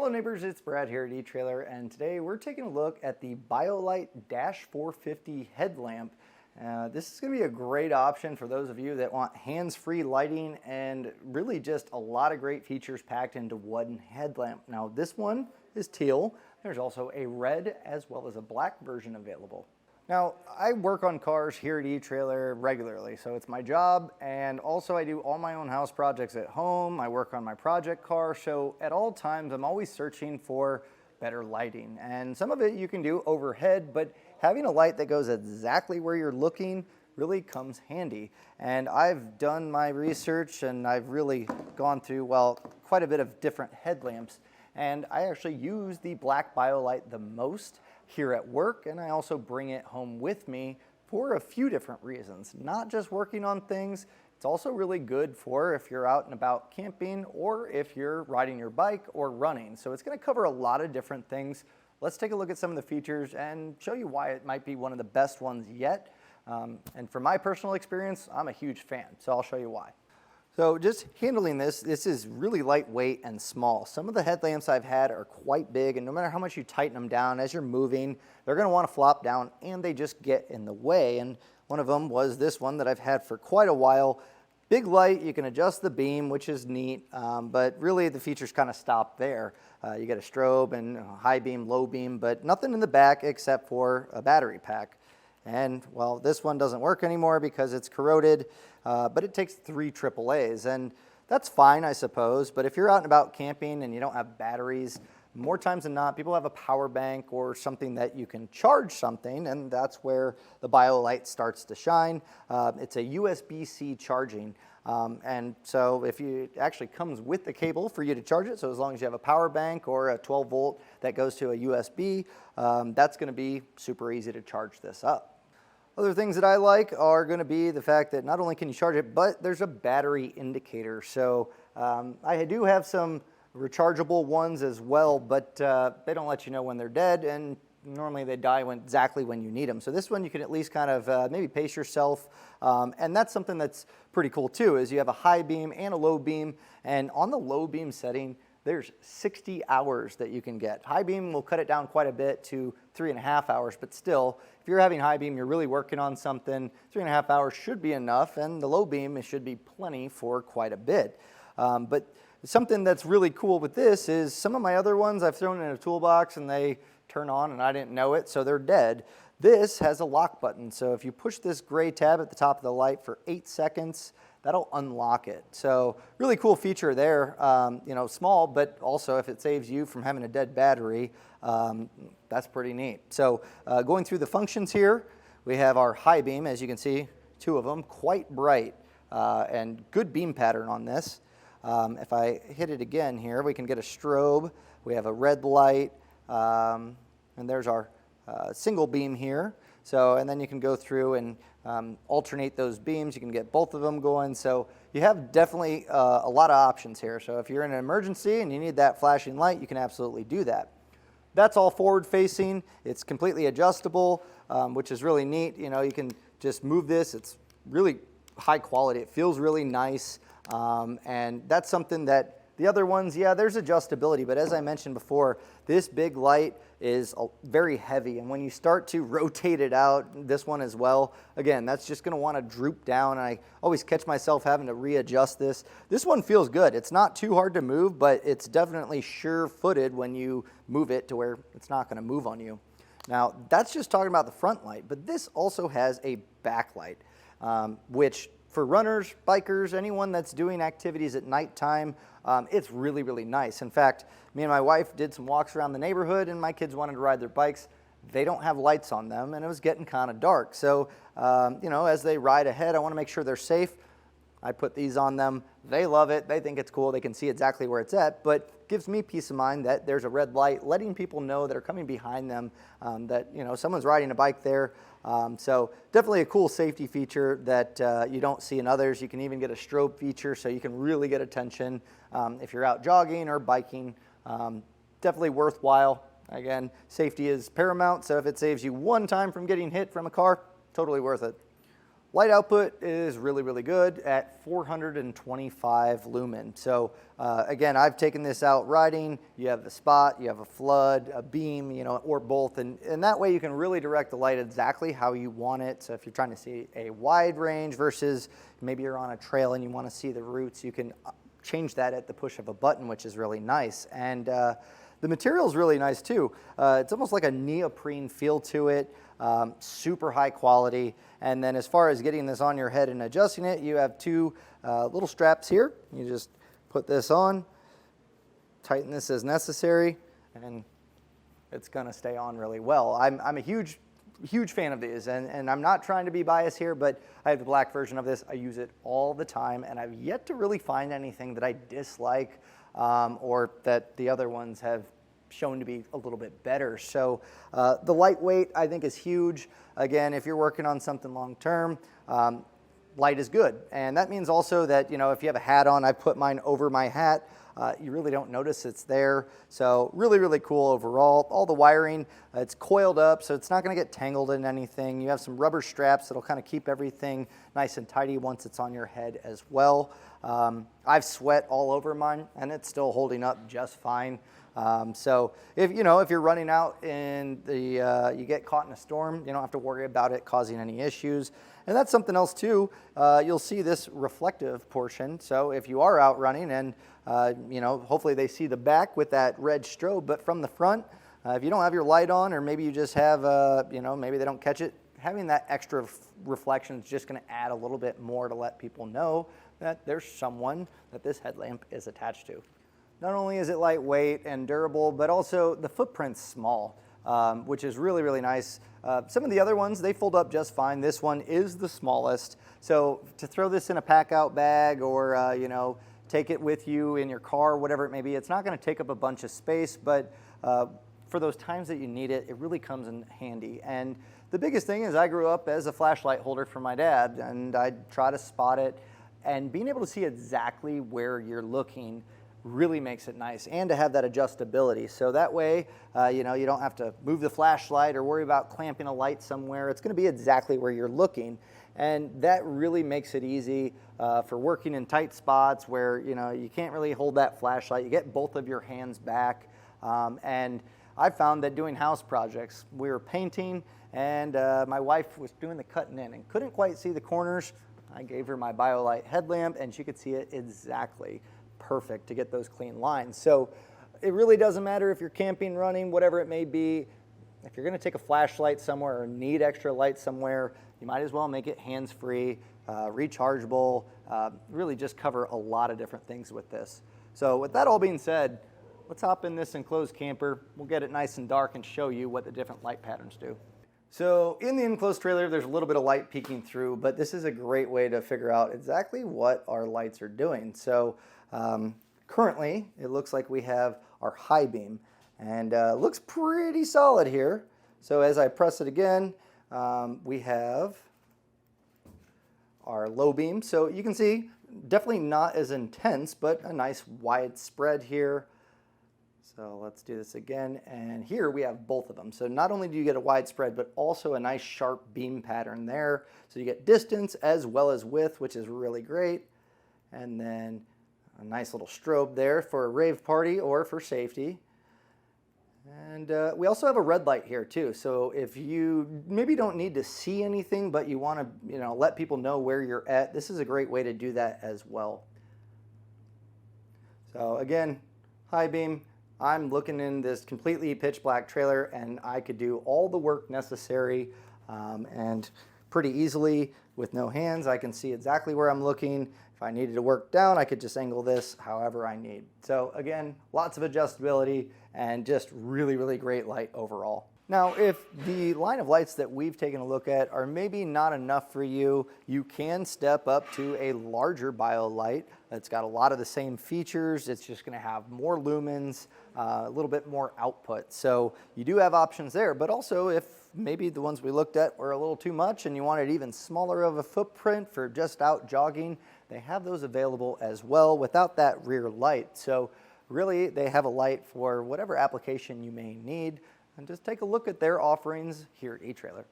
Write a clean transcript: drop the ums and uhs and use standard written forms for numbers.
Hello neighbors, it's Brad here at eTrailer, and today we're taking a look at the BioLite Dash 450 headlamp. This is going to be a great option for those of you that want hands-free lighting and really just a lot of great features packed into one headlamp. Now this one is teal. There's also a red as well as a black version available. Now, I work on cars here at eTrailer regularly, so it's my job, and also I do all my own house projects at home. I work on my project car, so at all times I'm always searching for better lighting. And some of it you can do overhead, but having a light that goes exactly where you're looking really comes handy. And I've done my research and I've really gone through, well, quite a bit of different headlamps. And I actually use the black BioLite the most here at work, and I also bring it home with me for a few different reasons. Not just working on things, it's also really good for if you're out and about camping or if you're riding your bike or running. So it's going to cover a lot of different things. Let's take a look at some of the features and show you why it might be one of the best ones yet. And from my personal experience, I'm a huge fan, so I'll show you why. So just handling this is really lightweight and small. Some of the headlamps I've had are quite big, and no matter how much you tighten them down as you're moving, they're going to want to flop down and they just get in the way. And one of them was this one that I've had for quite a while. Big light, you can adjust the beam, which is neat, but really the features kind of stop there. You get a strobe and high beam, low beam, but nothing in the back except for a battery pack. And well, this one doesn't work anymore because it's corroded, but it takes 3 AAAs, and that's fine, I suppose. But if you're out and about camping and you don't have batteries, more times than not, people have a power bank or something that you can charge something, and that's where the BioLite starts to shine. It's a USB-C charging, and so it actually comes with the cable for you to charge it. So as long as you have a power bank or a 12 volt that goes to a USB, that's going to be super easy to charge this up. Other things that I like are going to be the fact that not only can you charge it, but there's a battery indicator. So I do have some rechargeable ones as well, but they don't let you know when they're dead, and normally they die exactly when you need them. So this one you can at least kind of maybe pace yourself, and that's something that's pretty cool too, is you have a high beam and a low beam, and on the low beam setting there's 60 hours that you can get. High beam will cut it down quite a bit to 3.5 hours, but still, if you're having high beam, you're really working on something, 3.5 hours should be enough, and the low beam, it should be plenty for quite a bit. But something that's really cool with this is some of my other ones I've thrown in a toolbox and they turn on and I didn't know it, so they're dead. This has a lock button, so if you push this gray tab at the top of the light for 8 seconds, that'll unlock it. So really cool feature there, you know, small, but also if it saves you from having a dead battery, that's pretty neat. So going through the functions here, we have our high beam, as you can see, 2 of them, quite bright, and good beam pattern on this. If I hit it again here, we can get a strobe. We have a red light, and there's our single beam here. So, and then you can go through and alternate those beams. You can get both of them going. So you have definitely a lot of options here. So if you're in an emergency and you need that flashing light, you can absolutely do that. That's all forward facing. It's completely adjustable, which is really neat. You know, you can just move this. It's really high quality. It feels really nice. And that's something that the other ones, yeah, there's adjustability, but as I mentioned before, this big light is very heavy, and when you start to rotate it out, this one as well, again, that's just going to want to droop down, and I always catch myself having to readjust this. This one feels good. It's not too hard to move, but it's definitely sure-footed when you move it to where it's not going to move on you. Now, that's just talking about the front light, but this also has a backlight, which for runners, bikers, anyone that's doing activities at nighttime, it's really, really nice. In fact, me and my wife did some walks around the neighborhood and my kids wanted to ride their bikes. They don't have lights on them and it was getting kind of dark. So, you know, as they ride ahead, I want to make sure they're safe. I put these on them. They love it. They think it's cool. They can see exactly where it's at, but gives me peace of mind that there's a red light letting people know that are coming behind them that, you know, someone's riding a bike there. So definitely a cool safety feature that you don't see in others. You can even get a strobe feature so you can really get attention if you're out jogging or biking. Definitely worthwhile. Again, safety is paramount, so if it saves you one time from getting hit from a car, totally worth it. Light output is really, really good at 425 lumen. So again, I've taken this out riding. You have a spot, you have a flood, a beam, you know, or both. And that way you can really direct the light exactly how you want it. So if you're trying to see a wide range versus maybe you're on a trail and you want to see the roots, you can change that at the push of a button, which is really nice. And the material is really nice too. It's almost like a neoprene feel to it. Super high quality. And then as far as getting this on your head and adjusting it, you have two little straps here. You just put this on, tighten this as necessary, and it's gonna stay on really well. I'm a huge fan of these, and I'm not trying to be biased here, but I have the black version of this. I use it all the time, and I've yet to really find anything that I dislike or that the other ones have shown to be a little bit better. So the lightweight I think is huge. Again, if you're working on something long term, light is good. And that means also that, you know, if you have a hat on, I put mine over my hat, you really don't notice it's there. So really, really cool overall. All the wiring, it's coiled up, so it's not gonna get tangled in anything. You have some rubber straps that'll kind of keep everything nice and tidy once it's on your head as well. I've sweat all over mine, and it's still holding up just fine. So if you're running out and you get caught in a storm, you don't have to worry about it causing any issues. And that's something else too. You'll see this reflective portion. So if you are out running and hopefully they see the back with that red strobe, but from the front, if you don't have your light on, or maybe you just have maybe they don't catch it, having that extra reflection is just going to add a little bit more to let people know that there's someone that this headlamp is attached to. Not only is it lightweight and durable, but also the footprint's small, which is really, really nice. Some of the other ones, they fold up just fine. This one is the smallest. So to throw this in a pack-out bag or, take it with you in your car, whatever it may be, it's not going to take up a bunch of space, but for those times that you need it, it really comes in handy. And the biggest thing is I grew up as a flashlight holder for my dad, and I'd try to spot it. And being able to see exactly where you're looking really makes it nice, and to have that adjustability. So that way, you don't have to move the flashlight or worry about clamping a light somewhere. It's going to be exactly where you're looking. And that really makes it easy for working in tight spots where, you can't really hold that flashlight. You get both of your hands back. And I found that doing house projects, we were painting, and my wife was doing the cutting in and couldn't quite see the corners. I gave her my BioLite headlamp, and she could see it exactly perfect to get those clean lines. So it really doesn't matter if you're camping, running, whatever it may be. If you're going to take a flashlight somewhere or need extra light somewhere, you might as well make it hands-free, rechargeable, really just cover a lot of different things with this. So with that all being said, let's hop in this enclosed camper. We'll get it nice and dark and show you what the different light patterns do. So in the enclosed trailer, there's a little bit of light peeking through, but this is a great way to figure out exactly what our lights are doing. So currently, it looks like we have our high beam, and looks pretty solid here. So as I press it again, we have our low beam. So you can see, definitely not as intense, but a nice wide spread here. So let's do this again, and here we have both of them. So not only do you get a wide spread, but also a nice sharp beam pattern there. So you get distance as well as width, which is really great. And then a nice little strobe there for a rave party or for safety. And we also have a red light here too. So if you maybe don't need to see anything, but you want to let people know where you're at, this is a great way to do that as well. So again, high beam. I'm looking in this completely pitch black trailer, and I could do all the work necessary and pretty easily with no hands. I can see exactly where I'm looking. If I needed to work down, I could just angle this however I need. So again, lots of adjustability and just really, really great light overall. Now, if the line of lights that we've taken a look at are maybe not enough for you, you can step up to a larger BioLite. It's got a lot of the same features. It's just going to have more lumens, a little bit more output. So you do have options there, but also if maybe the ones we looked at were a little too much and you wanted even smaller of a footprint for just out jogging, they have those available as well without that rear light. So really, they have a light for whatever application you may need. And just take a look at their offerings here at eTrailer.